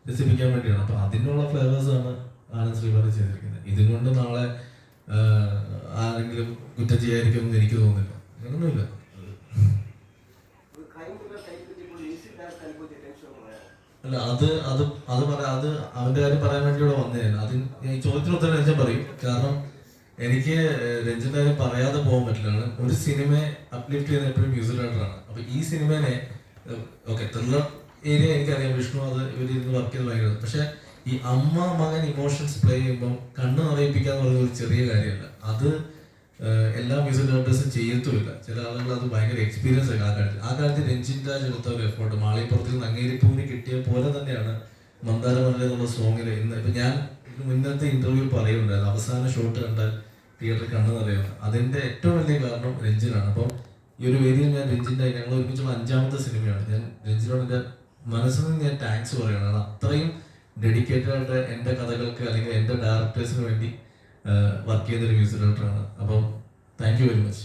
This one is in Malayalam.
രസിപ്പിക്കാൻ വേണ്ടിയാണ്. അപ്പോൾ അതിനുള്ള ഫ്ലേവേഴ്സാണ് ആനന്ദ് ശ്രീവാരി ചെയ്തിരിക്കുന്നത്. ഇതുകൊണ്ട് നാളെ ആരെങ്കിലും കുറ്റം ചെയ്യാതിരിക്കുമെന്ന് എനിക്ക് തോന്നുന്നില്ല. അങ്ങനൊന്നുമില്ല. അല്ല അത് അവന്റെ കാര്യം പറയാൻ വേണ്ടി ഇവിടെ വന്നതാണ്. ഈ ചോദ്യത്തിന് ഉത്തരം രഞ്ജൻ പറയും. കാരണം എനിക്ക് രഞ്ജന്റെ കാര്യം പറയാതെ പോകാൻ പറ്റില്ലാണ്. ഒരു സിനിമയെ അപ്ലിഫ്റ്റ് ചെയ്യുന്ന എപ്പോഴും മ്യൂസിക് ഡയറക്ടറാണ്. അപ്പൊ ഈ സിനിമേനെ ത്രില്ലർ ഏരിയ എനിക്കറിയാം, വിഷ്ണു അത് ഇവരിന്ന് വർക്ക് ചെയ്ത് ഭയങ്കര. പക്ഷെ ഈ അമ്മ മകൻ ഇമോഷൻസ് പ്ലേ ചെയ്യുമ്പോൾ കണ്ണ് നിറയിപ്പിക്കാന്ന് പറയുന്ന ഒരു ചെറിയ കാര്യമല്ല. അത് എല്ലാ മ്യൂസിക് ഡയറക്ടേഴ്സും ചെയ്യത്തുമില്ല. ചില ആളുകൾ അത് ഭയങ്കര എക്സ്പീരിയൻസ് ഒക്കെ ആ കാര്യത്തിൽ രഞ്ജിൻ രാജ് എടുത്ത ഒരു എഫോർട്ട് മാളിപ്പുറത്തിൽ നിന്ന് അങ്ങേരിപ്പൂവിന് കിട്ടിയ പോലെ തന്നെയാണ് മന്ദാരമല്ല എന്നുള്ള സോങ്ങിൽ ഇന്ന്. ഇപ്പൊ ഞാൻ മുന്നത്തെ ഇന്റർവ്യൂ പറയുന്നുണ്ടായിരുന്നു, അവസാന ഷോട്ട് കണ്ടാൽ തിയേറ്ററിൽ കണ്ണ് നിറയുന്നത്. അതിന്റെ ഏറ്റവും വലിയ കാരണം രഞ്ജിനാണ്. അപ്പം ഈ ഒരു വേദിയിൽ ഞാൻ രഞ്ജിന്റെ, ഞങ്ങൾ ഒരുമിച്ചുള്ള 5ാമത്തെ സിനിമയാണ്. ഞാൻ രഞ്ജിനോട് എൻ്റെ മനസ്സിൽ നിന്ന് ഞാൻ താങ്ക്സ് പറയണം. അത്രയും ഡെഡിക്കേറ്റഡ് ആയിട്ട് എൻ്റെ കഥകൾക്ക് അല്ലെങ്കിൽ എൻ്റെ ഡയറക്ടേഴ്സിന് വേണ്ടി വർക്ക് ചെയ്തൊരു മ്യൂസിക് ഡയറക്ടറാണ്. അപ്പം താങ്ക് യു വെരി മച്ച്.